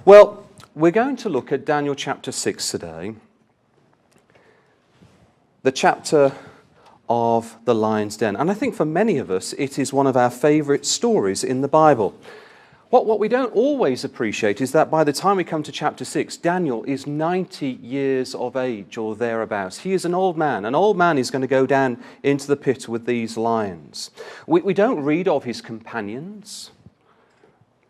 Well, we're going to look at Daniel chapter 6 today, the chapter of the lion's den. And I think for many of us, it is one of our favourite stories in the Bible. What we don't always appreciate is that by the time we come to chapter 6, Daniel is 90 years of age or thereabouts. He is an old man. An old man is going to go down into the pit with these lions. We don't read of his companions.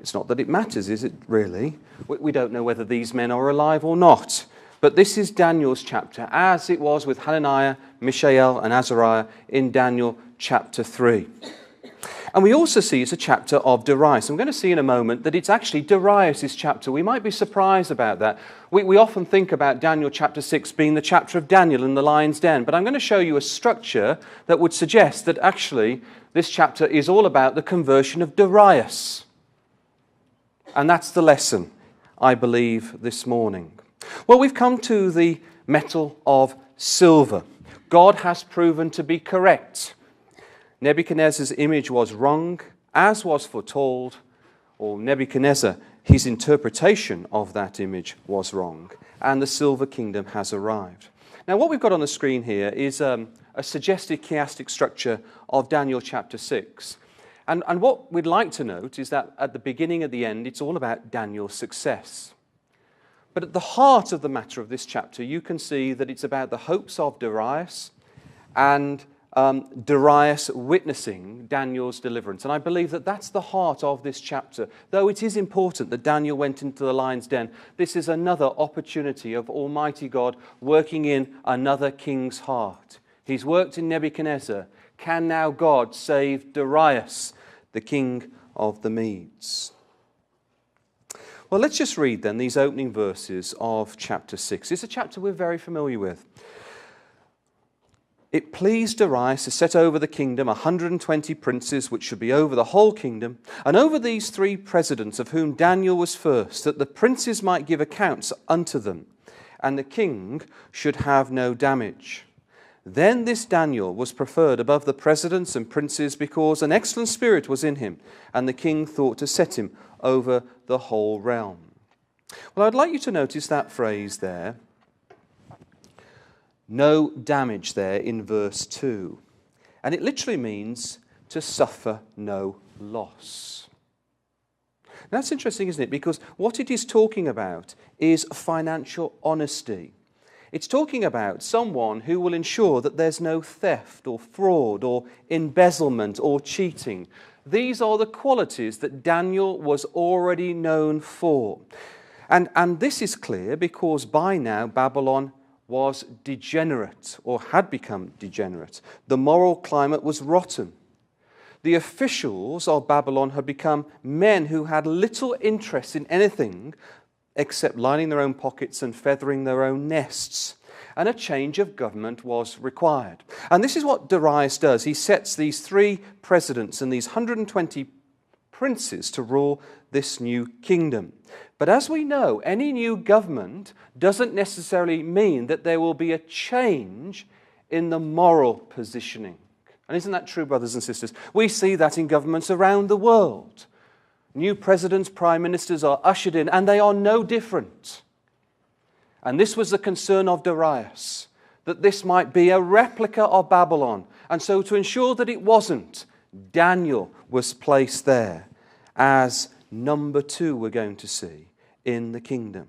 It's not that it matters, is it really? We don't know whether these men are alive or not. But this is Daniel's chapter, as it was with Hananiah, Mishael, and Azariah in Daniel chapter 3. And we also see it's a chapter of Darius. I'm going to see in a moment that it's actually Darius' chapter. We might be surprised about that. We often think about Daniel chapter 6 being the chapter of Daniel in the lion's den. But I'm going to show you a structure that would suggest that actually this chapter is all about the conversion of Darius. And that's the lesson, I believe, this morning. Well, we've come to the metal of silver. God has proven to be correct. Nebuchadnezzar's image was wrong, as was foretold, or Nebuchadnezzar, his interpretation of that image was wrong, and the silver kingdom has arrived. Now, what we've got on the screen here is a suggested chiastic structure of Daniel chapter 6. And what we'd like to note is that at the beginning and the end, it's all about Daniel's success. But at the heart of the matter of this chapter, you can see that it's about the hopes of Darius and Darius witnessing Daniel's deliverance. And I believe that that's the heart of this chapter. Though it is important that Daniel went into the lion's den, this is another opportunity of Almighty God working in another king's heart. He's worked in Nebuchadnezzar. Can now God save Darius, the king of the Medes? Well, let's just read then these opening verses of chapter 6. It's a chapter we're very familiar with. It pleased Darius to set over the kingdom 120 princes, which should be over the whole kingdom, and over these 3 presidents, of whom Daniel was first, that the princes might give accounts unto them, and the king should have no damage. Then this Daniel was preferred above the presidents and princes, because an excellent spirit was in him, and the king thought to set him over the whole realm. Well, I'd like you to notice that phrase there, no damage, there in verse 2. And it literally means to suffer no loss. Now, that's interesting, isn't it? Because what it is talking about is financial honesty. It's talking about someone who will ensure that there's no theft or fraud or embezzlement or cheating. These are the qualities that Daniel was already known for. And this is clear because by now Babylon was degenerate or had become degenerate. The moral climate was rotten. The officials of Babylon had become men who had little interest in anything except lining their own pockets and feathering their own nests. And a change of government was required. And this is what Darius does. He sets these 3 presidents and these 120 princes to rule this new kingdom. But as we know, any new government doesn't necessarily mean that there will be a change in the moral positioning. And isn't that true, brothers and sisters? We see that in governments around the world. New presidents, prime ministers are ushered in, and they are no different. And this was the concern of Darius, that this might be a replica of Babylon. And so to ensure that it wasn't, Daniel was placed there as number 2, we're going to see, in the kingdom.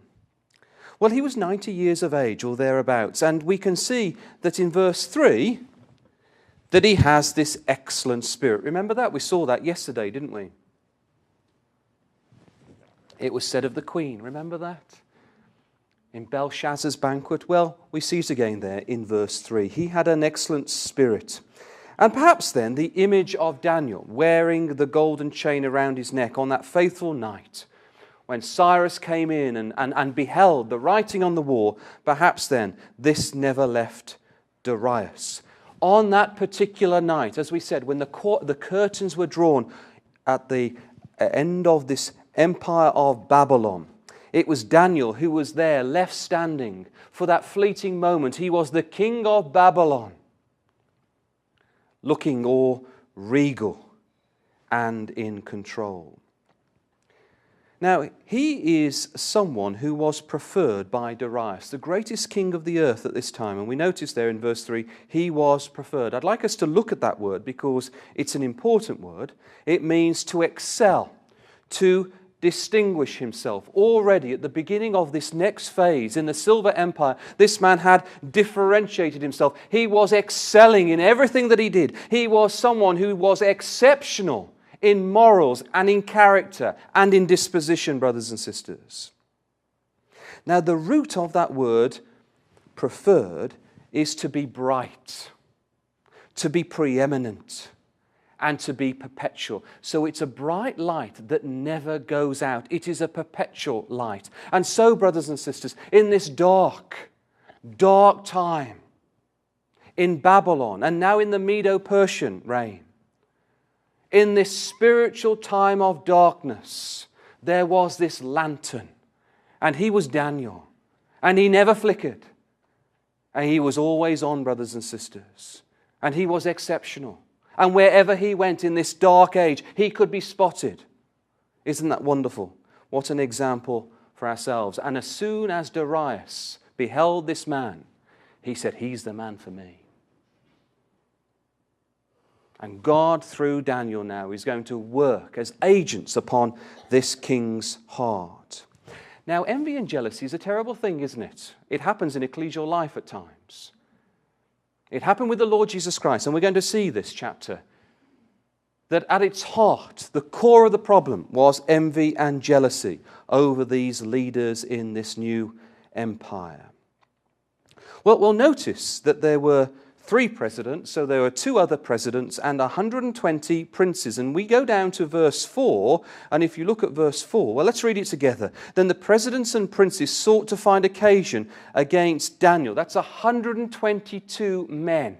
Well, he was 90 years of age or thereabouts, and we can see that in verse 3 that he has this excellent spirit. Remember that? We saw that yesterday, didn't we? It was said of the queen, remember that? In Belshazzar's banquet. Well, we see it again there in verse 3. He had an excellent spirit. And perhaps then the image of Daniel wearing the golden chain around his neck on that faithful night when Cyrus came in and beheld the writing on the wall, perhaps then this never left Darius. On that particular night, as we said, when the curtains were drawn at the end of this empire of Babylon, it was Daniel who was there, left standing for that fleeting moment. He was the king of Babylon, looking all regal and in control. Now, he is someone who was preferred by Darius, the greatest king of the earth at this time. And we notice there in verse 3, he was preferred. I'd like us to look at that word because it's an important word. It means to excel, to distinguish himself. Already at the beginning of this next phase in the Silver Empire, this man had differentiated himself. He was excelling in everything that he did. He was someone who was exceptional in morals and in character and in disposition, brothers and sisters. Now, the root of that word, preferred, is to be bright, to be preeminent, and to be perpetual. So it's a bright light that never goes out. It is a perpetual light. And so, brothers and sisters, in this dark, dark time, in Babylon, and now in the Medo-Persian reign, in this spiritual time of darkness, there was this lantern. And he was Daniel. And he never flickered. And he was always on, brothers and sisters. And he was exceptional. And wherever he went in this dark age, he could be spotted. Isn't that wonderful? What an example for ourselves. And as soon as Darius beheld this man, he said, he's the man for me. And God, through Daniel now, is going to work as agents upon this king's heart. Now, envy and jealousy is a terrible thing, isn't it? It happens in ecclesial life at times. It happened with the Lord Jesus Christ, and we're going to see this chapter, that at its heart, the core of the problem was envy and jealousy over these leaders in this new empire. Well, we'll notice that there were 3 presidents, so there were 2 other presidents and 120 princes. And we go down to verse 4, and if you look at verse 4, well, let's read it together. Then the presidents and princes sought to find occasion against Daniel. That's 122 men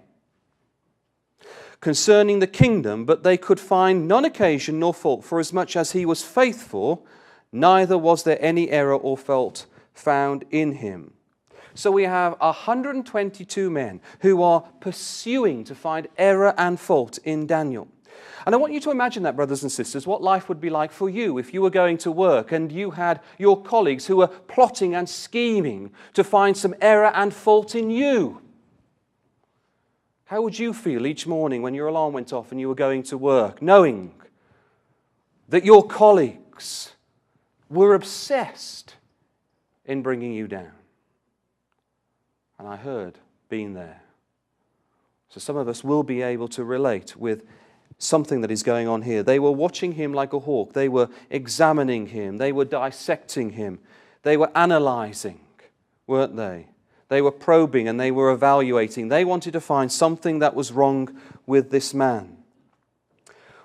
concerning the kingdom, but they could find none occasion nor fault, for as much as he was faithful, neither was there any error or fault found in him. So we have 122 men who are pursuing to find error and fault in Daniel. And I want you to imagine that, brothers and sisters, what life would be like for you if you were going to work and you had your colleagues who were plotting and scheming to find some error and fault in you. How would you feel each morning when your alarm went off and you were going to work, knowing that your colleagues were obsessed in bringing you down? And I heard, being there. So some of us will be able to relate with something that is going on here. They were watching him like a hawk. They were examining him. They were dissecting him. They were analyzing, weren't they? They were probing and they were evaluating. They wanted to find something that was wrong with this man.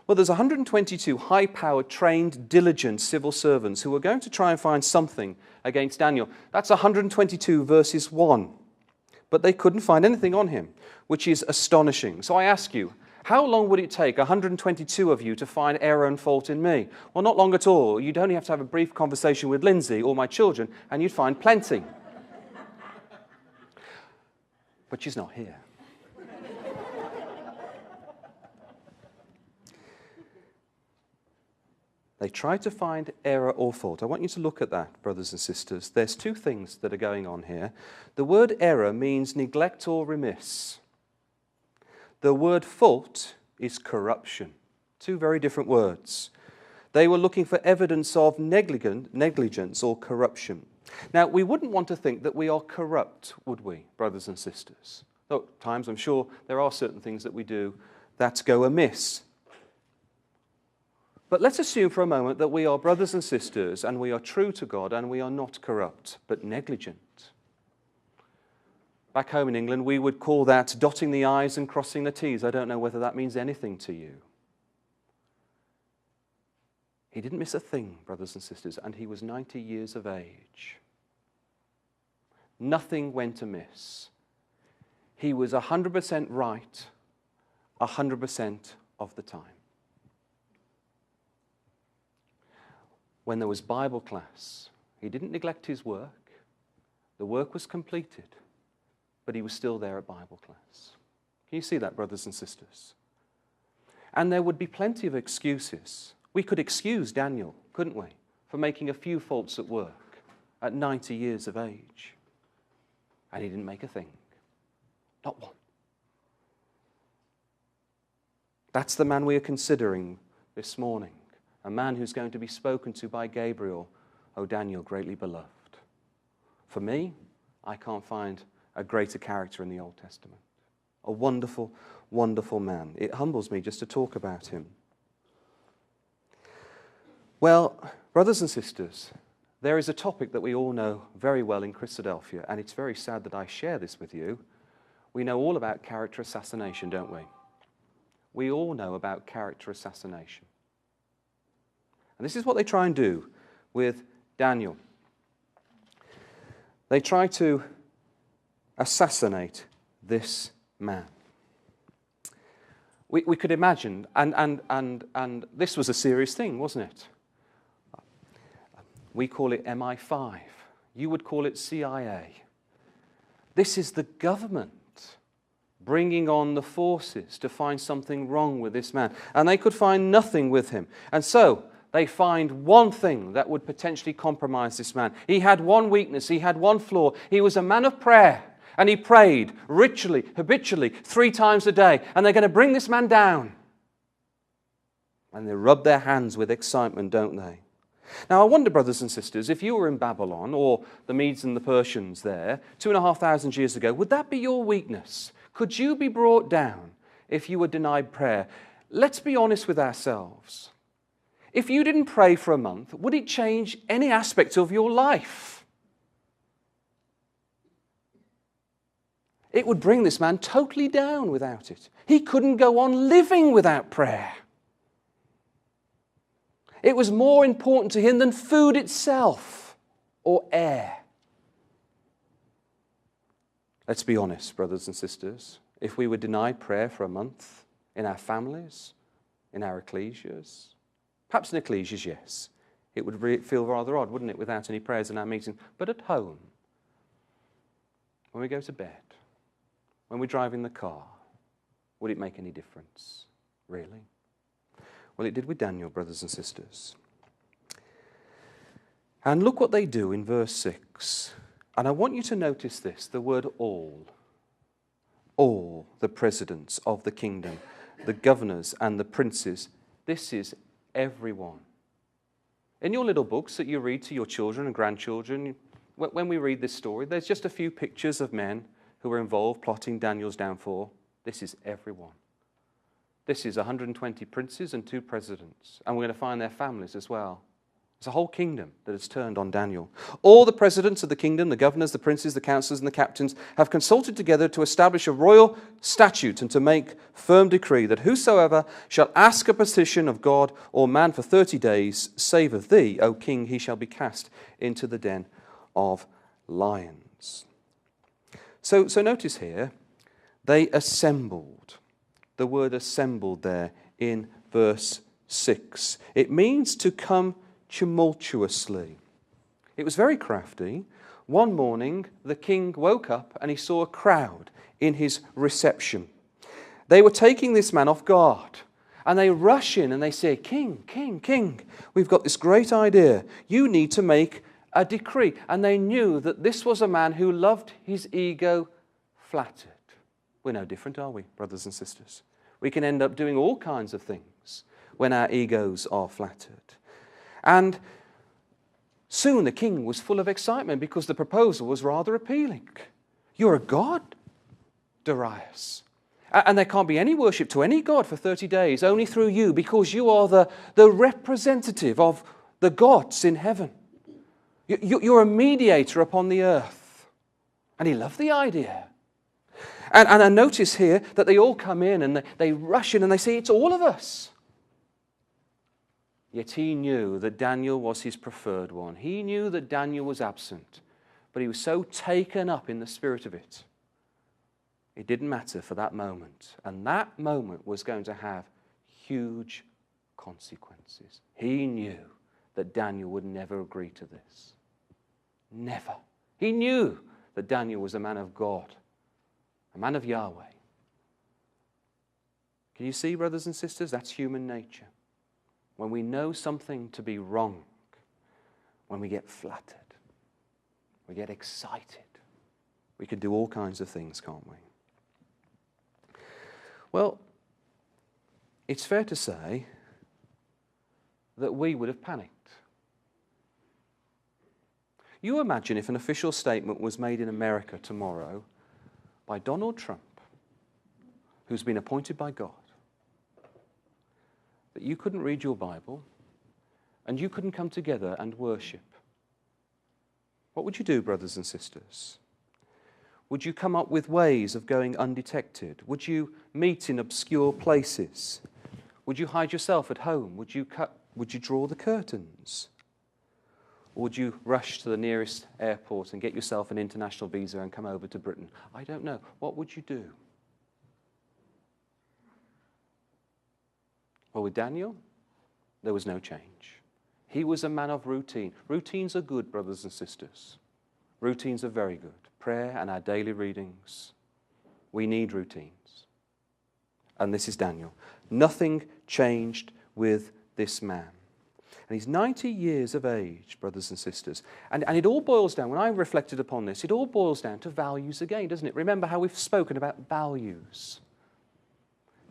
Well, there's 122 high-powered, trained, diligent civil servants who were going to try and find something against Daniel. That's 122 verses 1. But they couldn't find anything on him, which is astonishing. So I ask you, how long would it take 122 of you to find error and fault in me? Well, not long at all. You'd only have to have a brief conversation with Lindsay or my children, and you'd find plenty. But she's not here. They try to find error or fault. I want you to look at that, brothers and sisters. There's 2 things that are going on here. The word error means neglect or remiss. The word fault is corruption. 2 very different words. They were looking for evidence of negligence or corruption. Now, we wouldn't want to think that we are corrupt, would we, brothers and sisters? Though at times I'm sure there are certain things that we do that go amiss. But let's assume for a moment that we are brothers and sisters and we are true to God and we are not corrupt, but negligent. Back home in England, we would call that dotting the I's and crossing the T's. I don't know whether that means anything to you. He didn't miss a thing, brothers and sisters, and he was 90 years of age. Nothing went amiss. He was 100% right 100% of the time. When there was Bible class, he didn't neglect his work. The work was completed, but he was still there at Bible class. Can you see that, brothers and sisters? And there would be plenty of excuses. We could excuse Daniel, couldn't we? for making a few faults at work at 90 years of age. And he didn't make a thing. Not one. That's the man we are considering this morning. A man who's going to be spoken to by Gabriel, O Daniel, greatly beloved. For me, I can't find a greater character in the Old Testament. A wonderful, wonderful man. It humbles me just to talk about him. Well, brothers and sisters, there is a topic that we all know very well in Christadelphia, and it's very sad that I share this with you. We know all about character assassination, don't we? We all know about character assassination. And this is what they try and do with Daniel. They try to assassinate this man. We could imagine, and this was a serious thing, wasn't it? We call it MI5. You would call it CIA. This is the government bringing on the forces to find something wrong with this man. And they could find nothing with him. And so they find one thing that would potentially compromise this man. He had one weakness. He had one flaw. He was a man of prayer. And he prayed ritually, habitually, 3 times a day. And they're going to bring this man down. And they rub their hands with excitement, don't they? Now, I wonder, brothers and sisters, if you were in Babylon or the Medes and the Persians there 2,500 years ago, would that be your weakness? Could you be brought down if you were denied prayer? Let's be honest with ourselves. If you didn't pray for a month, would it change any aspect of your life? It would bring this man totally down without it. He couldn't go on living without prayer. It was more important to him than food itself or air. Let's be honest, brothers and sisters. If we were denied prayer for a month in our families, in our ecclesias, perhaps in ecclesias, yes, it would feel rather odd, wouldn't it, without any prayers in our meetings. But at home, when we go to bed, when we drive in the car, would it make any difference? Really? Well, it did with Daniel, brothers and sisters. And look what they do in verse 6. And I want you to notice this, the word all. All the presidents of the kingdom, the governors and the princes. This is everyone. In your little books that you read to your children and grandchildren, when we read this story, there's just a few pictures of men who were involved plotting Daniel's downfall. This is everyone. This is 120 princes and 2 presidents. And we're going to find their families as well. It's a whole kingdom that has turned on Daniel. All the presidents of the kingdom, the governors, the princes, the counselors, and the captains have consulted together to establish a royal statute and to make firm decree that whosoever shall ask a petition of God or man for 30 days, save of thee, O king, he shall be cast into the den of lions. So notice here, they assembled. The word assembled there in verse 6. It means to come tumultuously. It was very crafty. One morning, the king woke up and he saw a crowd in his reception. They were taking this man off guard. And they rush in and they say, King, king, king, we've got this great idea. You need to make a decree. And they knew that this was a man who loved his ego flattered. We're no different, are we, brothers and sisters? We can end up doing all kinds of things when our egos are flattered. And soon the king was full of excitement because the proposal was rather appealing. You're a god, Darius. And there can't be any worship to any god for 30 days, only through you, because you are the representative of the gods in heaven. You're a mediator upon the earth. And he loved the idea. And I notice here that they all come in and they rush in and they say, it's all of us. Yet he knew that Daniel was his preferred one. He knew that Daniel was absent, but he was so taken up in the spirit of it. It didn't matter for that moment. And that moment was going to have huge consequences. He knew that Daniel would never agree to this. Never. He knew that Daniel was a man of God. A man of Yahweh. Can you see, brothers and sisters? That's human nature. When we know something to be wrong, when we get flattered, we get excited. We can do all kinds of things, can't we? Well, it's fair to say that we would have panicked. You imagine if an official statement was made in America tomorrow by Donald Trump, who's been appointed by God, that you couldn't read your Bible and you couldn't come together and worship. What would you do, brothers and sisters? Would you come up with ways of going undetected? Would you meet in obscure places? Would you hide yourself at home? Would you draw the curtains? Or would you rush to the nearest airport and get yourself an international visa and come over to Britain? I don't know. What would you do? Well, with Daniel, there was no change. He was a man of routine. Routines are good, brothers and sisters. Routines are very good. Prayer and our daily readings. We need routines. And this is Daniel. Nothing changed with this man. And he's 90 years of age, brothers and sisters. And it all boils down, when I reflected upon this, it all boils down to values again, doesn't it? Remember how we've spoken about values.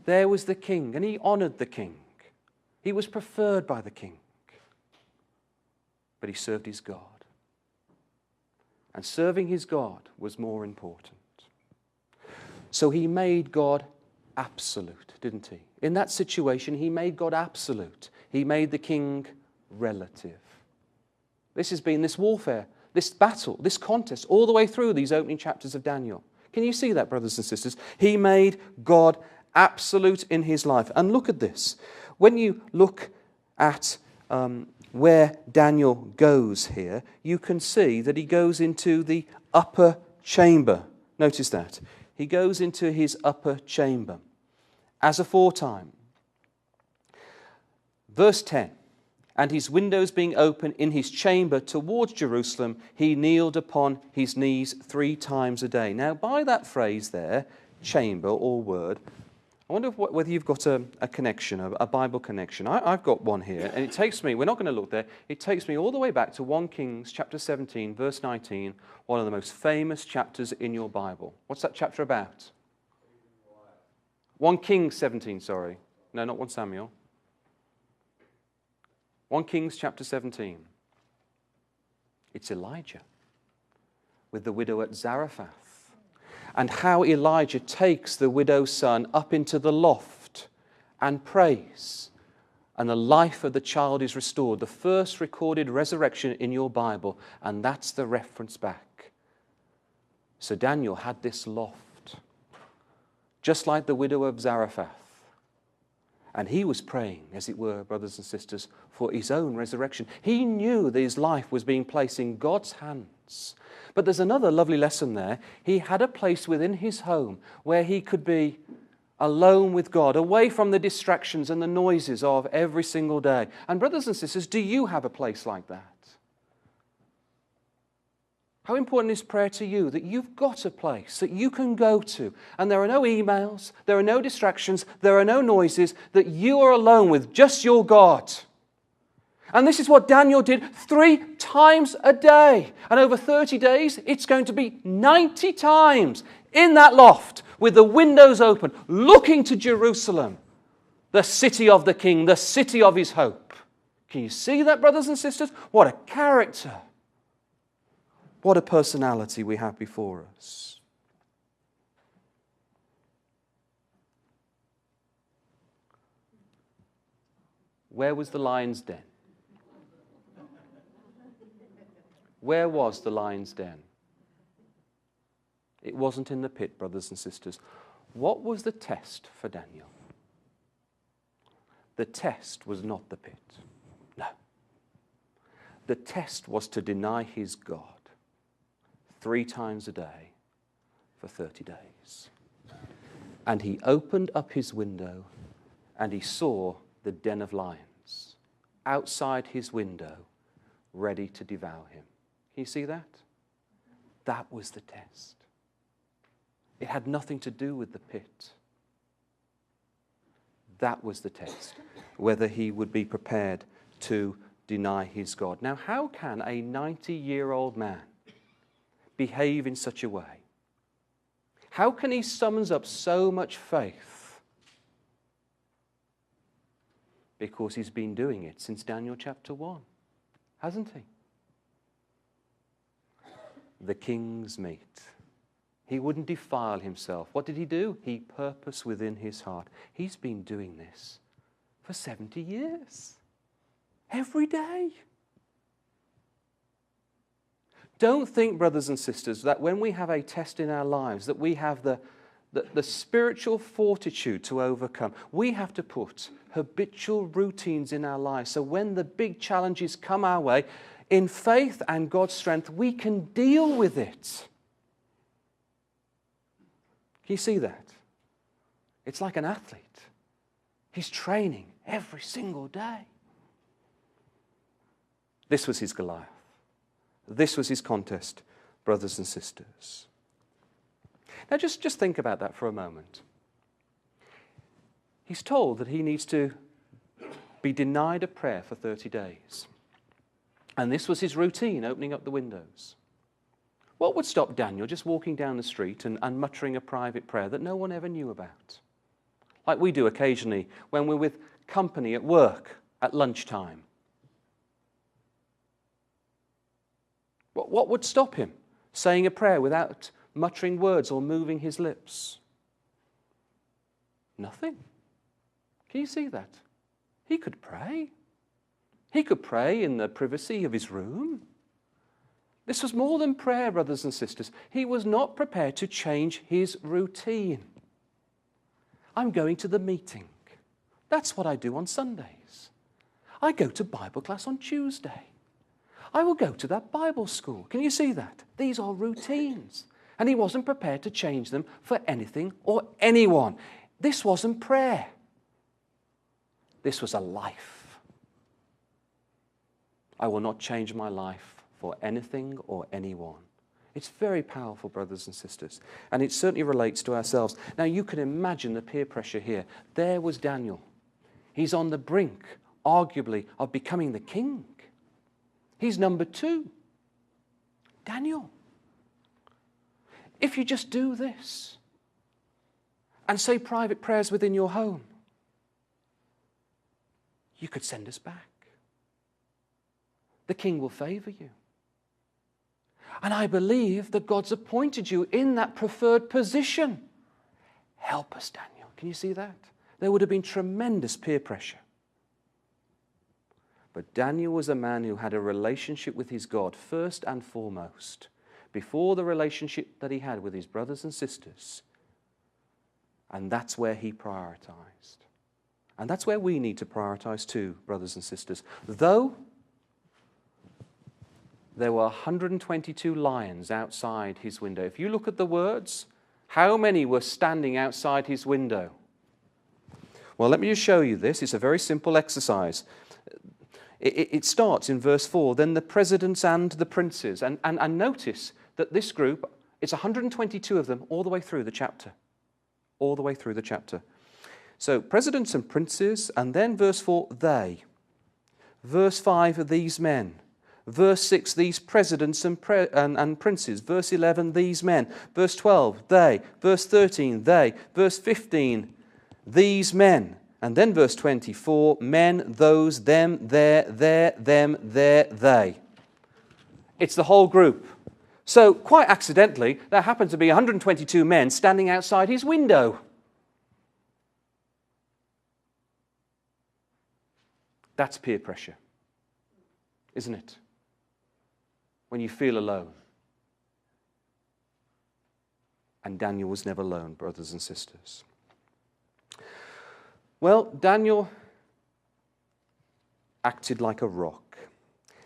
There was the king, and he honored the king. He was preferred by the king. But he served his God. And serving his God was more important. So he made God absolute, didn't he? In that situation, he made God absolute. He made the king relative. This has been this warfare, this battle, this contest, all the way through these opening chapters of Daniel. Can you see that, brothers and sisters? He made God absolute in his life. And look at this. When you look at where Daniel goes here, you can see that he goes into the upper chamber. Notice that. He goes into his upper chamber. As aforetime. Verse 10. And his windows being open in his chamber towards Jerusalem, he kneeled upon his knees 3 times a day. Now, by that phrase there, chamber or word, I wonder whether you've got a connection, a Bible connection. I've got one here, and it takes me, we're not going to look there, it takes me all the way back to 1 Kings chapter 17, verse 19, one of the most famous chapters in your Bible. What's that chapter about? 1 Kings 17, sorry. No, not 1 Samuel. 1 Kings chapter 17. It's Elijah with the widow at Zarephath. And how Elijah takes the widow's son up into the loft and prays. And the life of the child is restored. The first recorded resurrection in your Bible. And that's the reference back. So Daniel had this loft. Just like the widow of Zarephath. And he was praying, as it were, brothers and sisters, for his own resurrection. He knew that his life was being placed in God's hands. But there's another lovely lesson there. He had a place within his home where he could be alone with God, away from the distractions and the noises of every single day. And brothers and sisters, do you have a place like that? How important is prayer to you that you've got a place that you can go to and there are no emails, there are no distractions, there are no noises, that you are alone with just your God. And this is what Daniel did 3 times a day. And over 30 days, it's going to be 90 times in that loft with the windows open, looking to Jerusalem, the city of the King, the city of his hope. Can you see that, brothers and sisters? What a character. What a personality we have before us. Where was the lion's den? Where was the lion's den? It wasn't in the pit, brothers and sisters. What was the test for Daniel? The test was not the pit. No. The test was to deny his God 3 times a day for 30 days. And he opened up his window and he saw the den of lions outside his window, ready to devour him. Can you see that? That was the test. It had nothing to do with the pit. That was the test, whether he would be prepared to deny his God. Now, how can a 90-year-old man behave in such a way? How can he summons up so much faith? Because he's been doing it since Daniel chapter 1, hasn't he? The king's meat. He wouldn't defile himself. What did he do? He purposed within his heart. He's been doing this for 70 years. Every day. Don't think, brothers and sisters, that when we have a test in our lives, that we have the spiritual fortitude to overcome. We have to put habitual routines in our lives, so when the big challenges come our way, in faith and God's strength, we can deal with it. Can you see that? It's like an athlete. He's training every single day. This was his Goliath. This was his contest, brothers and sisters. Now just think about that for a moment. He's told that he needs to be denied a prayer for 30 days. And this was his routine, opening up the windows. What would stop Daniel just walking down the street and muttering a private prayer that no one ever knew about? Like we do occasionally when we're with company at work at lunchtime. What would stop him saying a prayer without muttering words or moving his lips? Nothing. Can you see that? He could pray. He could pray in the privacy of his room. This was more than prayer, brothers and sisters. He was not prepared to change his routine. I'm going to the meeting. That's what I do on Sundays. I go to Bible class on Tuesday. I will go to that Bible school. Can you see that? These are routines. And he wasn't prepared to change them for anything or anyone. This wasn't prayer. This was a life. I will not change my life for anything or anyone. It's very powerful, brothers and sisters. And it certainly relates to ourselves. Now, you can imagine the peer pressure here. There was Daniel. He's on the brink, arguably, of becoming the king. He's number 2. Daniel. If you just do this and say private prayers within your home, you could send us back. The king will favor you. And I believe that God's appointed you in that preferred position. Help us, Daniel. Can you see that? There would have been tremendous peer pressure. But Daniel was a man who had a relationship with his God first and foremost, before the relationship that he had with his brothers and sisters. And that's where he prioritized. And that's where we need to prioritize too, brothers and sisters. Though there were 122 lions outside his window. If you look at the words, how many were standing outside his window? Well, let me just show you this. It's a very simple exercise. It starts in verse 4, then the presidents and the princes. And notice that this group, it's 122 of them all the way through the chapter. All the way through the chapter. So presidents and princes, and then verse 4, they. Verse 5, these men. Verse 6, these presidents and princes. Verse 11, these men. Verse 12, they. Verse 13, they. Verse 15, these men. And then verse 24, men, those, them, their, them, their, they. It's the whole group. So quite accidentally, there happened to be 122 men standing outside his window. That's peer pressure, isn't it? When you feel alone. And Daniel was never alone, brothers and sisters. Well, Daniel acted like a rock.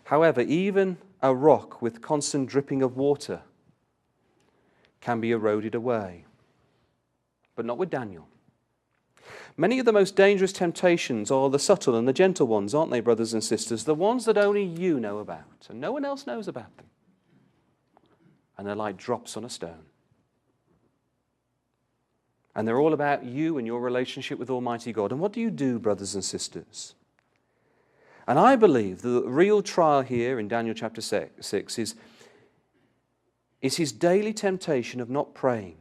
However, even a rock with constant dripping of water can be eroded away. But not with Daniel. Many of the most dangerous temptations are the subtle and the gentle ones, aren't they, brothers and sisters? The ones that only you know about and no one else knows about them. And they're like drops on a stone. And they're all about you and your relationship with Almighty God. And what do you do, brothers and sisters? And I believe the real trial here in Daniel chapter 6 is his daily temptation of not praying.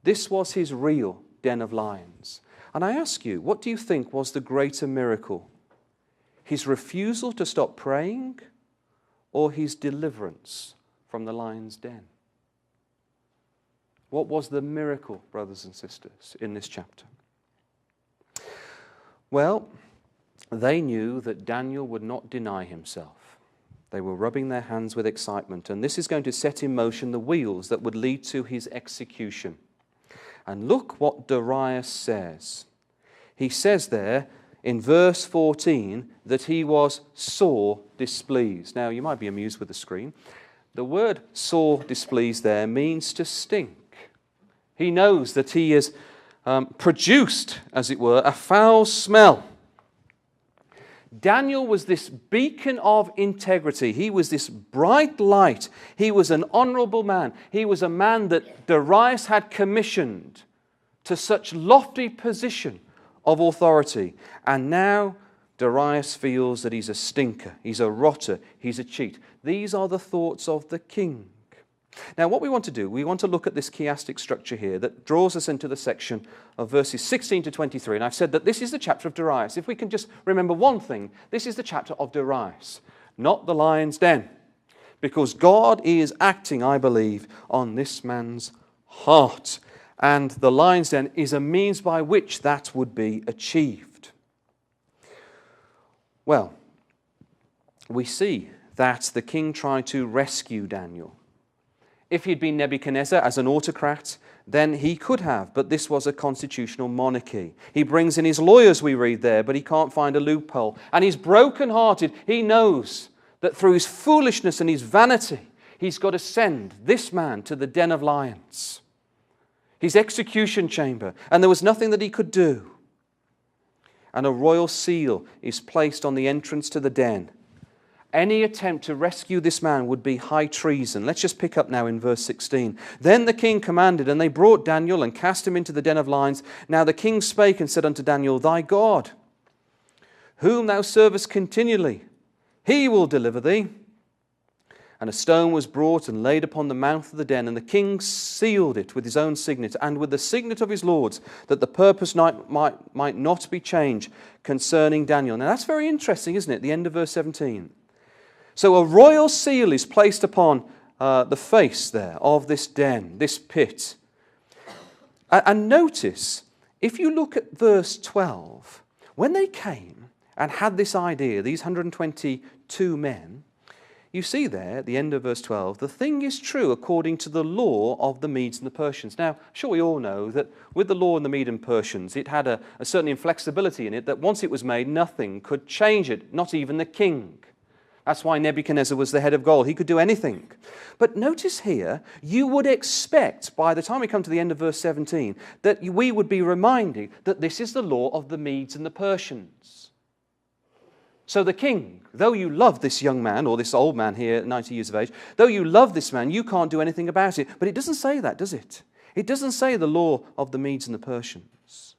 This was his real den of lions. And I ask you, what do you think was the greater miracle? His refusal to stop praying, or his deliverance from the lion's den? What was the miracle, brothers and sisters, in this chapter? Well, they knew that Daniel would not deny himself. They were rubbing their hands with excitement, and this is going to set in motion the wheels that would lead to his execution. And look what Darius says. He says there in verse 14 that he was sore displeased. Now, you might be amused with the screen. The word sore displeased there means to stink. He knows that he has produced, as it were, a foul smell. Daniel was this beacon of integrity. He was this bright light. He was an honorable man. He was a man that Darius had commissioned to such lofty position of authority. And now Darius feels that he's a stinker, he's a rotter, he's a cheat. These are the thoughts of the king. Now what we want to do, we want to look at this chiastic structure here that draws us into the section of verses 16 to 23. And I've said that this is the chapter of Darius. If we can just remember one thing, this is the chapter of Darius, not the lion's den. Because God is acting, I believe, on this man's heart. And the lion's den is a means by which that would be achieved. Well, we see that the king tried to rescue Daniel. If he'd been Nebuchadnezzar as an autocrat, then he could have, but this was a constitutional monarchy. He brings in his lawyers, we read there, but he can't find a loophole. And he's broken-hearted. He knows that through his foolishness and his vanity, he's got to send this man to the den of lions, his execution chamber, and there was nothing that he could do. And a royal seal is placed on the entrance to the den. Any attempt to rescue this man would be high treason. Let's just pick up now in verse 16. Then the king commanded, and they brought Daniel and cast him into the den of lions. Now the king spake and said unto Daniel, Thy God, whom thou servest continually, he will deliver thee. And a stone was brought and laid upon the mouth of the den, and the king sealed it with his own signet and with the signet of his lords, that the purpose might not be changed concerning Daniel. Now that's very interesting, isn't it? The end of verse 17. So a royal seal is placed upon the face there of this den, this pit. And notice, if you look at verse 12, when they came and had this idea, these 122 men, you see there at the end of verse 12, the thing is true according to the law of the Medes and the Persians. Now, sure we all know that with the law of the Medes and Persians, it had a certain inflexibility in it, that once it was made, nothing could change it, not even the king. That's why Nebuchadnezzar was the head of gold. He could do anything. But notice here, you would expect, by the time we come to the end of verse 17, that we would be reminded that this is the law of the Medes and the Persians. So the king, though you love this young man, or this old man here, 90 years of age, though you love this man, you can't do anything about it. But it doesn't say that, does it? It doesn't say the law of the Medes and the Persians.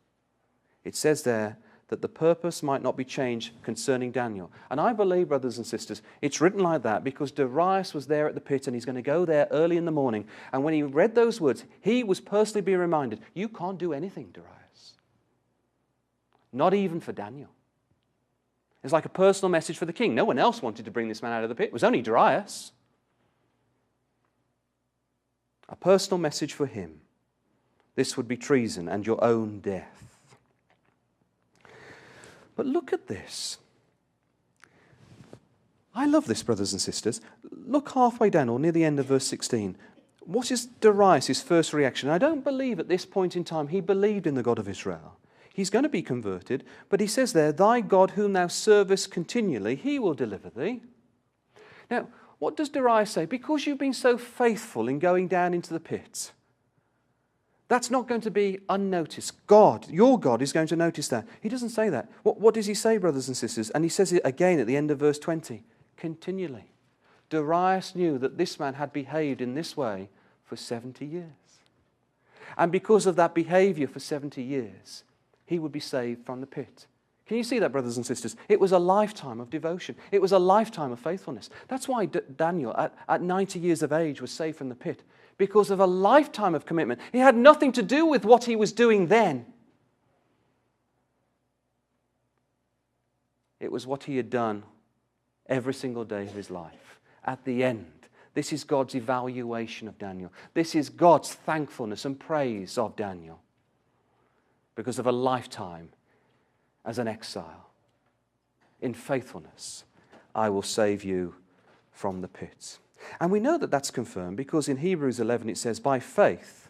It says there that the purpose might not be changed concerning Daniel. And I believe, brothers and sisters, it's written like that because Darius was there at the pit and he's going to go there early in the morning. And when he read those words, he was personally being reminded, you can't do anything, Darius. Not even for Daniel. It's like a personal message for the king. No one else wanted to bring this man out of the pit. It was only Darius. A personal message for him. This would be treason and your own death. But look at this. I love this, brothers and sisters. Look halfway down, or near the end of verse 16. What is Darius' first reaction? I don't believe at this point in time he believed in the God of Israel. He's going to be converted, but he says there, Thy God whom thou servest continually, he will deliver thee. Now, what does Darius say? Because you've been so faithful in going down into the pit, that's not going to be unnoticed. God, your God, is going to notice that. He doesn't say that. What does he say, brothers and sisters? And he says it again at the end of verse 20. Continually. Darius knew that this man had behaved in this way for 70 years. And because of that behavior for 70 years, he would be saved from the pit. Can you see that, brothers and sisters? It was a lifetime of devotion. It was a lifetime of faithfulness. That's why Daniel, at 90 years of age, was saved from the pit, because of a lifetime of commitment. It had nothing to do with what he was doing then. It was what he had done every single day of his life. At the end, this is God's evaluation of Daniel. This is God's thankfulness and praise of Daniel because of a lifetime as an exile. In faithfulness, I will save you from the pit. And we know that that's confirmed because in Hebrews 11 it says, by faith,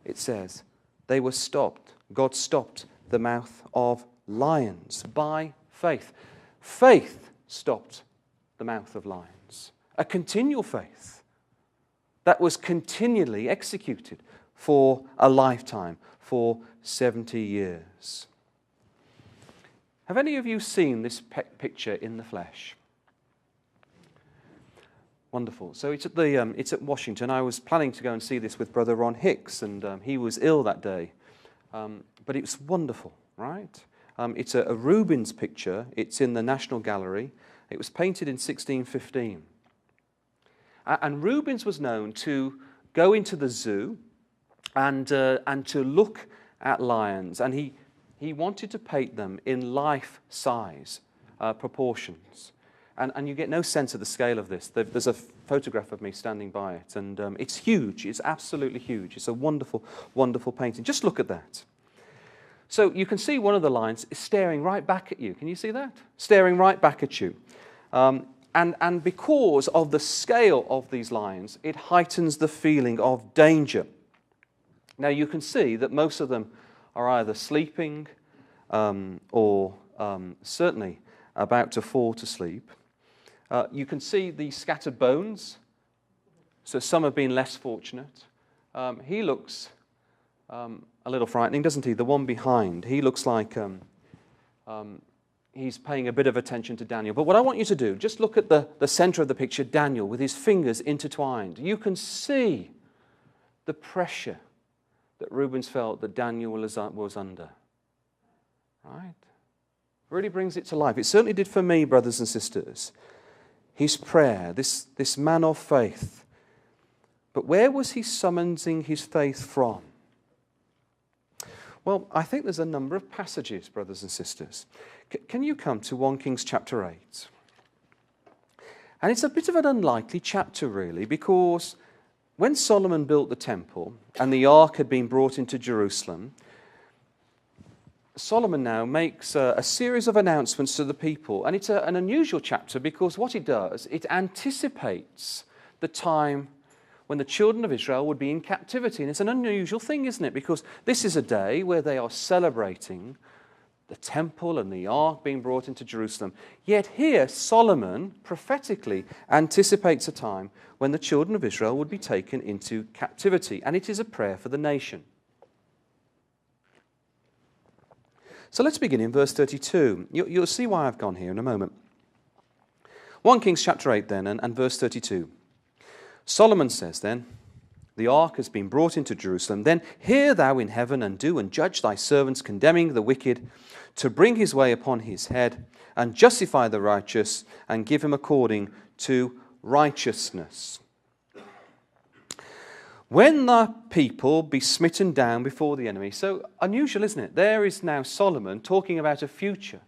it says, they were stopped. God stopped the mouth of lions by faith. Faith stopped the mouth of lions. A continual faith that was continually executed for a lifetime, for 70 years. Have any of you seen this picture in the flesh? Wonderful. So it's at Washington. I was planning to go and see this with Brother Ron Hicks, and he was ill that day. But it's wonderful, right? It's a Rubens picture. It's in the National Gallery. It was painted in 1615. And Rubens was known to go into the zoo and to look at lions, and he wanted to paint them in life-size proportions. And you get no sense of the scale of this. There's a photograph of me standing by it, and it's huge. It's absolutely huge. It's a wonderful, wonderful painting. Just look at that. So you can see one of the lions is staring right back at you. Can you see that? Staring right back at you. And because of the scale of these lions, it heightens the feeling of danger. Now you can see that most of them are either sleeping or certainly about to fall to sleep. You can see the scattered bones, so some have been less fortunate. He looks a little frightening, doesn't he? The one behind, he looks like he's paying a bit of attention to Daniel. But what I want you to do, just look at the center of the picture, Daniel, with his fingers intertwined. You can see the pressure that Rubens felt that Daniel was under. Right? Really brings it to life. It certainly did for me, brothers and sisters. His prayer, this man of faith. But where was he summoning his faith from? Well, I think there's a number of passages, brothers and sisters. Can you come to 1 Kings chapter 8? And it's a bit of an unlikely chapter, really, because when Solomon built the temple and the ark had been brought into Jerusalem, Solomon now makes a series of announcements to the people. And it's an unusual chapter because what it does, it anticipates the time when the children of Israel would be in captivity. And it's an unusual thing, isn't it? Because this is a day where they are celebrating the temple and the ark being brought into Jerusalem. Yet here, Solomon prophetically anticipates a time when the children of Israel would be taken into captivity. And it is a prayer for the nation. So let's begin in verse 32. You'll see why I've gone here in a moment. 1 Kings chapter 8 then, and verse 32. Solomon says then, the ark has been brought into Jerusalem. Then hear thou in heaven, and do and judge thy servants, condemning the wicked, to bring his way upon his head, and justify the righteous, and give him according to righteousness. When the people be smitten down before the enemy. So unusual, isn't it? There is now Solomon talking about a future.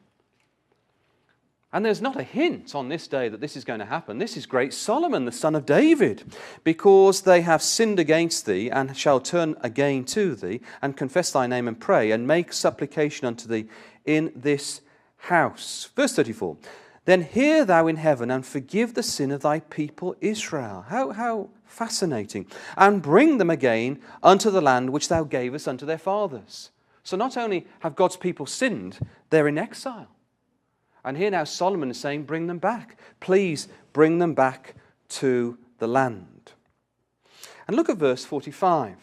And there's not a hint on this day that this is going to happen. This is great Solomon, the son of David. Because they have sinned against thee, and shall turn again to thee, and confess thy name, and pray, and make supplication unto thee in this house. Verse 34. Then hear thou in heaven, and forgive the sin of thy people Israel. How fascinating. And bring them again unto the land which thou gavest unto their fathers. So not only have God's people sinned, they're in exile. And here now Solomon is saying, bring them back. Please bring them back to the land. And look at verse 45.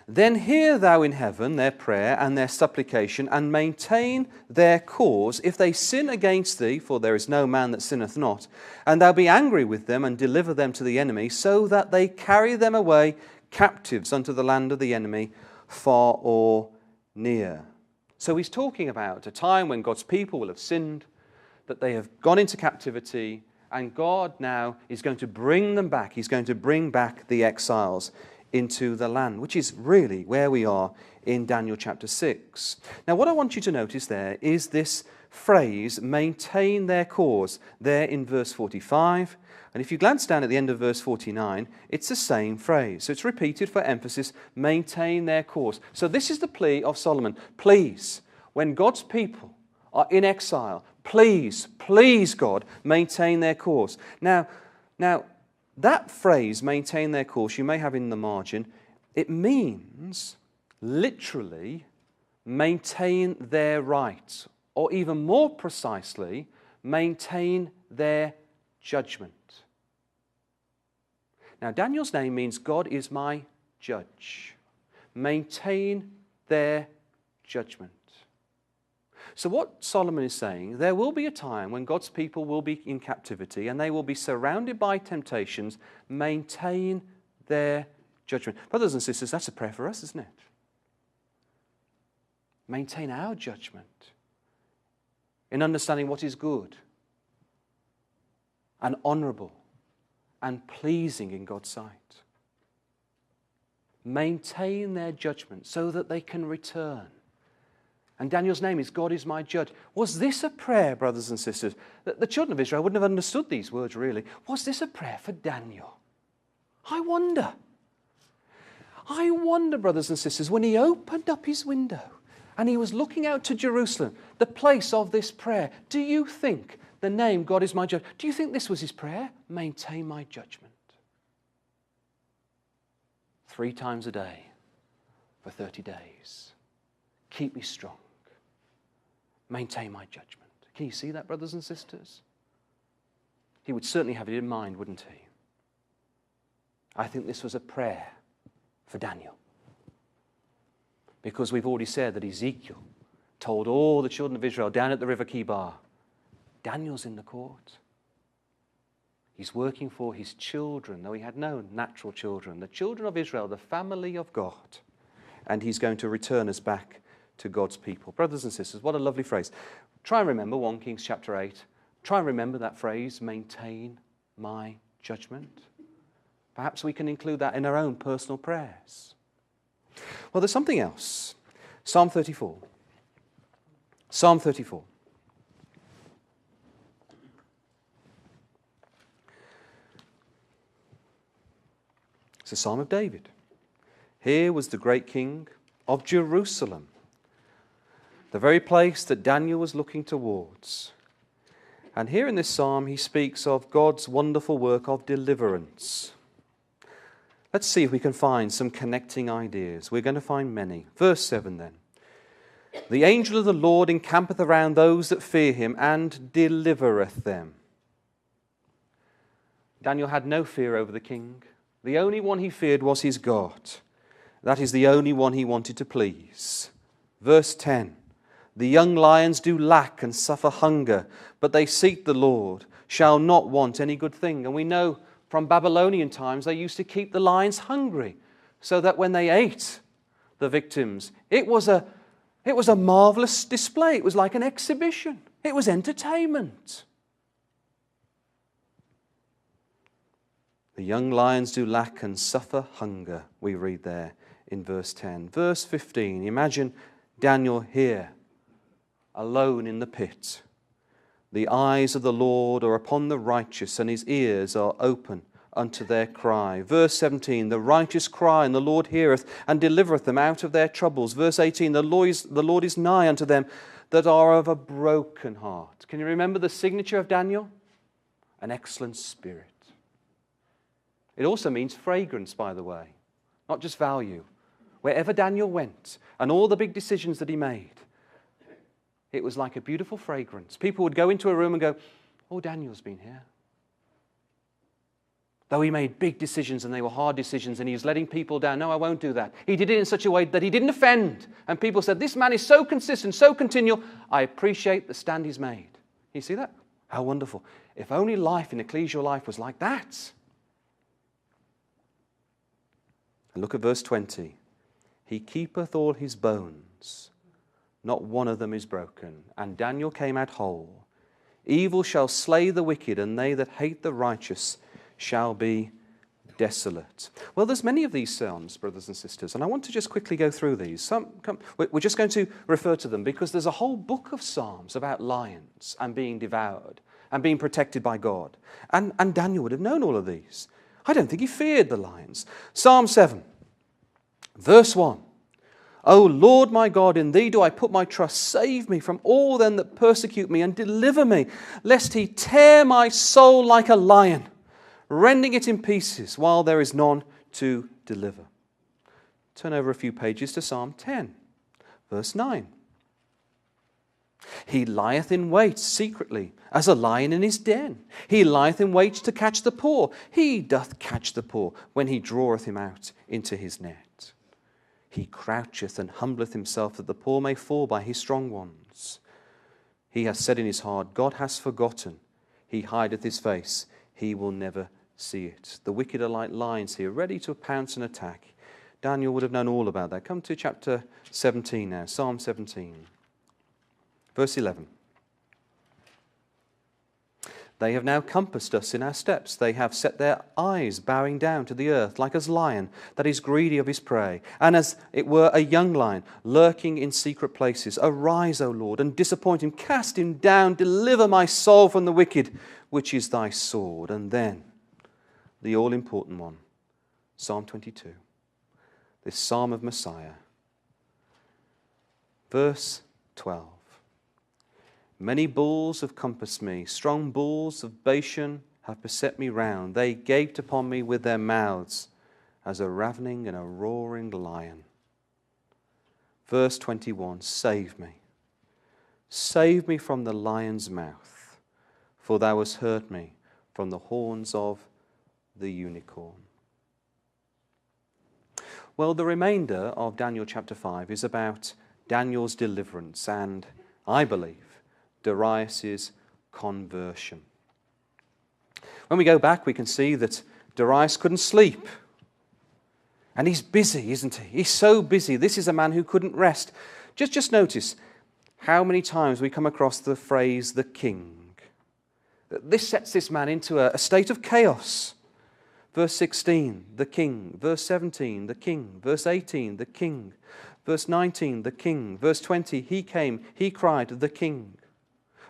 Then hear thou in heaven their prayer and their supplication, and maintain their cause, if they sin against thee, for there is no man that sinneth not, and thou be angry with them, and deliver them to the enemy, so that they carry them away captives unto the land of the enemy, far or near. So he's talking about a time when God's people will have sinned, that they have gone into captivity, and God now is going to bring them back. He's going to bring back the exiles into the land, which is really where we are in Daniel chapter 6. Now, what I want you to notice there is this phrase, maintain their cause, there in verse 45. And if you glance down at the end of verse 49, it's the same phrase. So it's repeated for emphasis, maintain their cause. So this is the plea of Solomon. Please, when God's people are in exile, please, God, maintain their course. Now, that phrase, maintain their course, you may have in the margin, it means literally maintain their rights, or even more precisely, maintain their judgment. Now, Daniel's name means God is my judge. Maintain their judgment. So what Solomon is saying, there will be a time when God's people will be in captivity and they will be surrounded by temptations. Maintain their judgment. Brothers and sisters, that's a prayer for us, isn't it? Maintain our judgment in understanding what is good and honorable and pleasing in God's sight. Maintain their judgment so that they can return. And Daniel's name is God is my judge. Was this a prayer, brothers and sisters? The children of Israel wouldn't have understood these words really. Was this a prayer for Daniel? I wonder, brothers and sisters, when he opened up his window and he was looking out to Jerusalem, the place of this prayer, do you think the name God is my judge, do you think this was his prayer? Maintain my judgment. 3 times a day for 30 days. Keep me strong. Maintain my judgment. Can you see that, brothers and sisters? He would certainly have it in mind, wouldn't he? I think this was a prayer for Daniel. Because we've already said that Ezekiel told all the children of Israel down at the river Kibar, Daniel's in the court. He's working for his children, though he had no natural children. The children of Israel, the family of God. And he's going to return us back to God's people. Brothers and sisters, what a lovely phrase. Try and remember 1 Kings chapter 8. Try and remember that phrase, maintain my judgment. Perhaps we can include that in our own personal prayers. Well, there's something else. Psalm 34. Psalm 34. It's a psalm of David. Here was the great king of Jerusalem, the very place that Daniel was looking towards. And here in this psalm, he speaks of God's wonderful work of deliverance. Let's see if we can find some connecting ideas. We're going to find many. Verse 7 then. The angel of the Lord encampeth around those that fear him and delivereth them. Daniel had no fear over the king. The only one he feared was his God. That is the only one he wanted to please. Verse 10. The young lions do lack and suffer hunger, but they seek the Lord, shall not want any good thing. And we know from Babylonian times they used to keep the lions hungry, so that when they ate the victims, it was a marvelous display. It was like an exhibition. It was entertainment. The young lions do lack and suffer hunger, we read there in verse 10. Verse 15, imagine Daniel here, alone in the pit. The eyes of the Lord are upon the righteous, and his ears are open unto their cry. Verse 17, the righteous cry, and the Lord heareth, and delivereth them out of their troubles. Verse 18, the Lord is nigh unto them that are of a broken heart. Can you remember the signature of Daniel? An excellent spirit. It also means fragrance, by the way, not just value. Wherever Daniel went, and all the big decisions that he made, it was like a beautiful fragrance. People would go into a room and go, oh, Daniel's been here. Though he made big decisions and they were hard decisions and he was letting people down. No, I won't do that. He did it in such a way that he didn't offend. And people said, this man is so consistent, so continual. I appreciate the stand he's made. You see that? How wonderful. If only life in ecclesial life was like that. And look at verse 20. He keepeth all his bones. not one of them is broken. And Daniel came out whole. Evil shall slay the wicked, and they that hate the righteous shall be desolate. Well, there's many of these psalms, brothers and sisters, and I want to just quickly go through these. We're just going to refer to them because there's a whole book of psalms about lions and being devoured and being protected by God. And Daniel would have known all of these. I don't think he feared the lions. Psalm 7, verse 1. O Lord my God, in thee do I put my trust. Save me from all them that persecute me, and deliver me, lest he tear my soul like a lion, rending it in pieces, while there is none to deliver. Turn over a few pages to Psalm 10, verse 9. He lieth in wait secretly, as a lion in his den. He lieth in wait to catch the poor. He doth catch the poor, when he draweth him out into his net. He croucheth and humbleth himself, that the poor may fall by his strong ones. He hath said in his heart, God has forgotten. He hideth his face. He will never see it. The wicked are like lions here, ready to pounce and attack. Daniel would have known all about that. Come to chapter 17 now, Psalm 17. Verse 11. They have now compassed us in our steps. They have set their eyes bowing down to the earth, like as lion that is greedy of his prey, and as it were a young lion lurking in secret places. Arise, O Lord, and disappoint him. Cast him down. Deliver my soul from the wicked, which is thy sword. And then the all-important one, Psalm 22, this Psalm of Messiah. Verse 12. Many bulls have compassed me, strong bulls of Bashan have beset me round. They gaped upon me with their mouths as a ravening and a roaring lion. Verse 21, save me. Save me from the lion's mouth, for thou hast heard me from the horns of the unicorn. Well, the remainder of Daniel chapter 5 is about Daniel's deliverance and, I believe, Darius' conversion. When we go back, we can see that Darius couldn't sleep. And he's busy, isn't he? He's so busy. This is a man who couldn't rest. Just notice how many times we come across the phrase, the king. This sets this man into a state of chaos. Verse 16, the king. Verse 17, the king. Verse 18, the king. Verse 19, the king. Verse 20, he came, he cried, the king.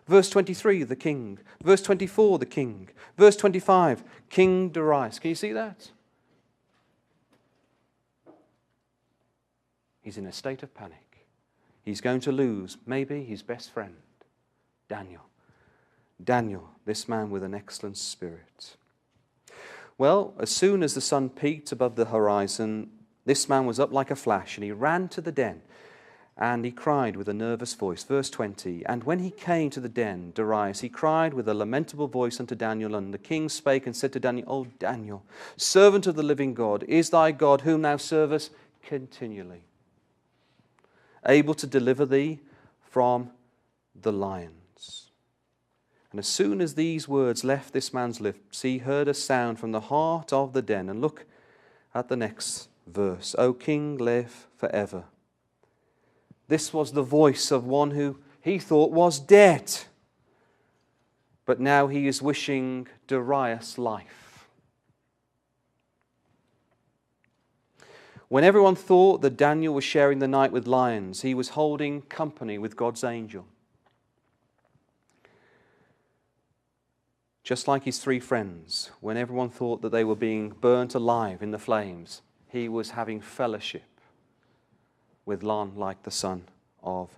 Verse 23, the king. Verse 24, the king. Verse 25, King Darius. Can you see that? He's in a state of panic. He's going to lose, maybe, his best friend, Daniel. Daniel, this man with an excellent spirit. Well, as soon as the sun peaked above the horizon, this man was up like a flash, and he ran to the den. And he cried with a nervous voice. Verse 20, and when he came to the den, Darius, he cried with a lamentable voice unto Daniel. And the king spake and said to Daniel, O Daniel, servant of the living God, is thy God, whom thou servest continually, able to deliver thee from the lions? And as soon as these words left this man's lips, he heard a sound from the heart of the den. And look at the next verse. O king, live forever. This was the voice of one who he thought was dead. But now he is wishing Darius life. When everyone thought that Daniel was sharing the night with lions, he was holding company with God's angel. Just like his three friends, when everyone thought that they were being burnt alive in the flames, he was having fellowship with none like the Son of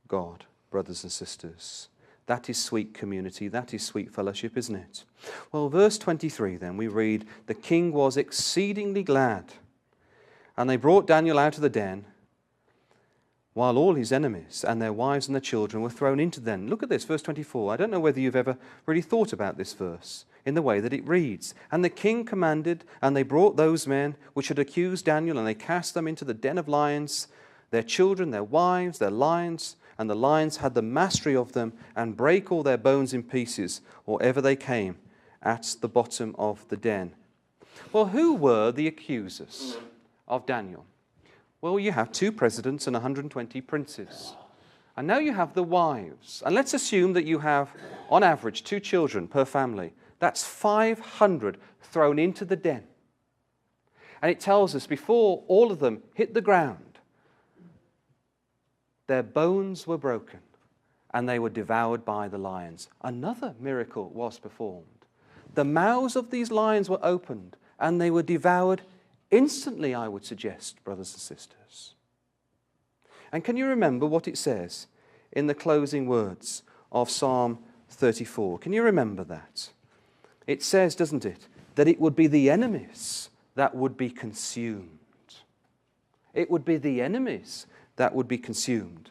God, brothers and sisters. That is sweet community, that is sweet fellowship, isn't it? Well, verse 23 then, we read, the king was exceedingly glad, and they brought Daniel out of the den, while all his enemies and their wives and their children were thrown into the den. Look at this, verse 24. I don't know whether you've ever really thought about this verse in the way that it reads. And the king commanded, and they brought those men which had accused Daniel, and they cast them into the den of lions, their children, their wives, their lions, and the lions had the mastery of them, and brake all their bones in pieces, or ever they came at the bottom of the den. Well, who were the accusers of Daniel? Well, you have 2 presidents and 120 princes. And now you have the wives. And let's assume that you have, on average, 2 children per family. That's 500 thrown into the den. And it tells us before all of them hit the ground, their bones were broken and they were devoured by the lions. Another miracle was performed. The mouths of these lions were opened and they were devoured instantly, I would suggest, brothers and sisters. And can you remember what it says in the closing words of Psalm 34? Can you remember that? It says, doesn't it, that it would be the enemies that would be consumed. It would be the enemies that would be consumed,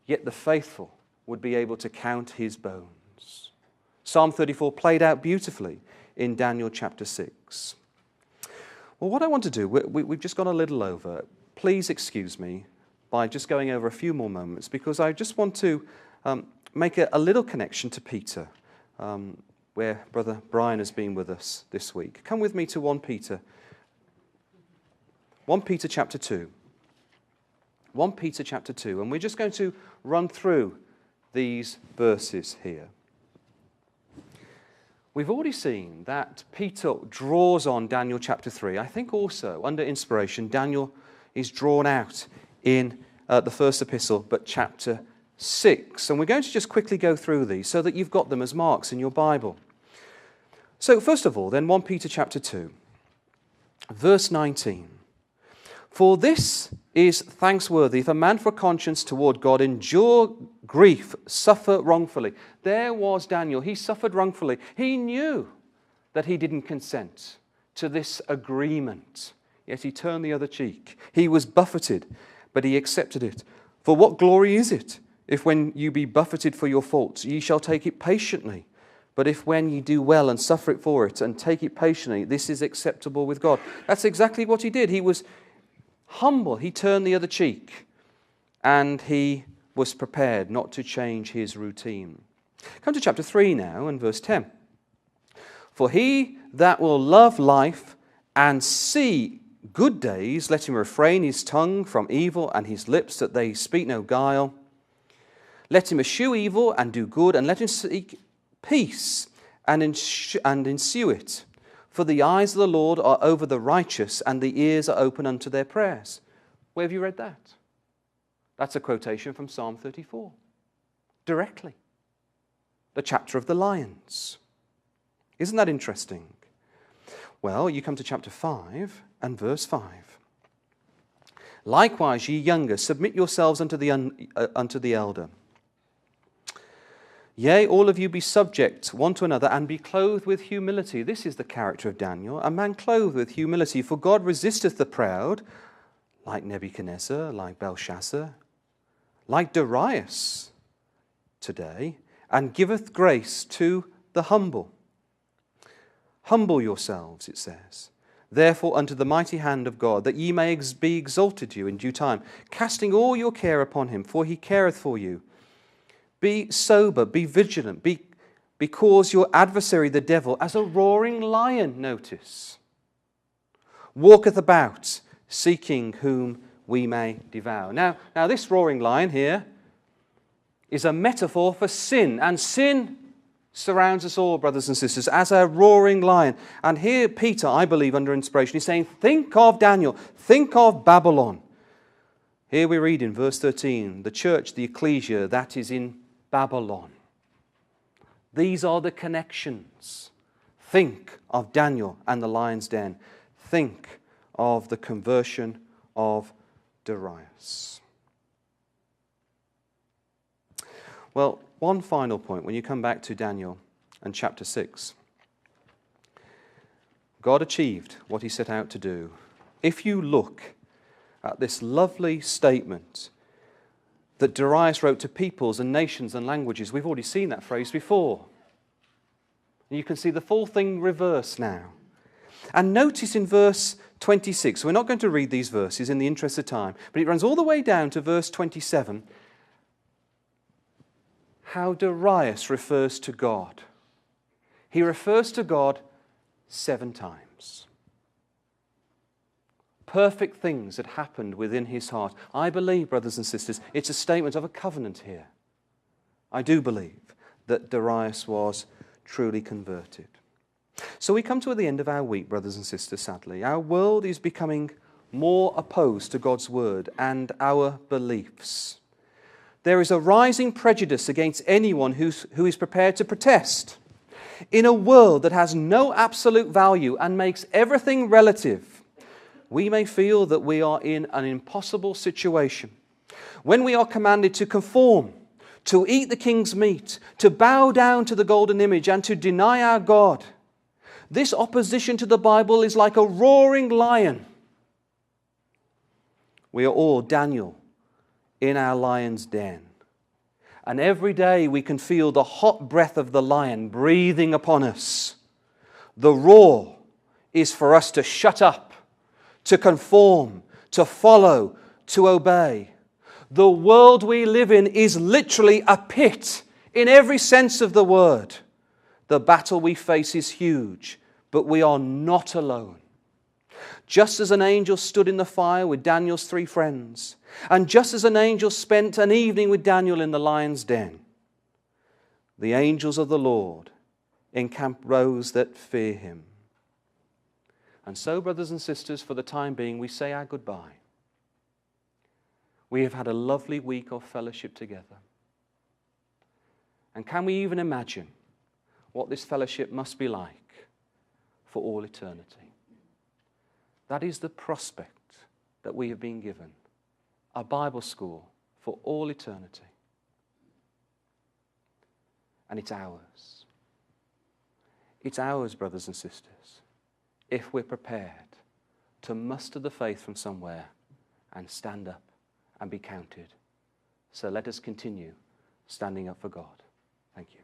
yet the faithful would be able to count his bones. Psalm 34 played out beautifully in Daniel chapter 6. Well, what I want to do, we've just gone a little over. Please excuse me by just going over a few more moments, because I just want to make a little connection to Peter, where Brother Brian has been with us this week. Come with me to 1 Peter. 1 Peter chapter 2. 1 Peter chapter 2. And we're just going to run through these verses here. We've already seen that Peter draws on Daniel chapter 3. I think also, under inspiration, Daniel is drawn out in the first epistle, but chapter 6. And we're going to just quickly go through these so that you've got them as marks in your Bible. So first of all, then 1 Peter chapter 2, verse 19. For this is thanksworthy if a man for conscience toward God endure grief, suffer wrongfully. There was Daniel. He suffered wrongfully. He knew that he didn't consent to this agreement, yet he turned the other cheek. He was buffeted, but he accepted it. For what glory is it, if when you be buffeted for your faults, ye shall take it patiently? But if when ye do well and suffer it for it, and take it patiently, this is acceptable with God. That's exactly what he did. He was humble. He turned the other cheek, and he was prepared not to change his routine. Come to chapter 3 now and verse 10. For he that will love life and see good days, let him refrain his tongue from evil and his lips that they speak no guile. Let him eschew evil and do good, and let him seek peace and ensue it. For the eyes of the Lord are over the righteous, and the ears are open unto their prayers. Where have you read that? That's a quotation from Psalm 34. Directly. The chapter of the lions. Isn't that interesting? Well, you come to chapter 5 and verse 5. Likewise, ye younger, submit yourselves unto the elder. Yea, all of you be subject one to another, and be clothed with humility. This is the character of Daniel, a man clothed with humility. For God resisteth the proud, like Nebuchadnezzar, like Belshazzar, like Darius today, and giveth grace to the humble. Humble yourselves, it says, therefore unto the mighty hand of God, that ye may be exalted to you in due time, casting all your care upon him, for he careth for you. Be sober, be vigilant, because your adversary the devil, as a roaring lion, notice, walketh about, seeking whom we may devour. Now this roaring lion here is a metaphor for sin, and sin surrounds us all, brothers and sisters, as a roaring lion. And here Peter, I believe, under inspiration, is saying, think of Daniel, think of Babylon. Here we read in verse 13, the church, the ecclesia, that is in Babylon. These are the connections. Think of Daniel and the lion's den. Think of the conversion of Darius. Well, one final point when you come back to Daniel and chapter 6. God achieved what he set out to do. If you look at this lovely statement that Darius wrote to peoples and nations and languages, we've already seen that phrase before. And you can see the full thing reversed now. And notice in verse 26, we're not going to read these verses in the interest of time, but it runs all the way down to verse 27, how Darius refers to God. He refers to God 7 times. perfect things that happened within his heart. I believe, brothers and sisters, it's a statement of a covenant here. I do believe that Darius was truly converted. So we come to the end of our week, brothers and sisters, sadly. Our world is becoming more opposed to God's word and our beliefs. There is a rising prejudice against anyone who is prepared to protest. In a world that has no absolute value and makes everything relative, we may feel that we are in an impossible situation. When we are commanded to conform, to eat the king's meat, to bow down to the golden image, and to deny our God, this opposition to the Bible is like a roaring lion. We are all Daniel in our lion's den. And every day we can feel the hot breath of the lion breathing upon us. The roar is for us to shut up, to conform, to follow, to obey. The world we live in is literally a pit in every sense of the word. The battle we face is huge, but we are not alone. Just as an angel stood in the fire with Daniel's 3 friends, and just as an angel spent an evening with Daniel in the lion's den, the angels of the Lord encamp those that fear him. And so, brothers and sisters, for the time being, we say our goodbye. We have had a lovely week of fellowship together. And can we even imagine what this fellowship must be like for all eternity? That is the prospect that we have been given. A Bible school for all eternity. And it's ours. It's ours, brothers and sisters, if we're prepared to muster the faith from somewhere and stand up and be counted. So let us continue standing up for God. Thank you.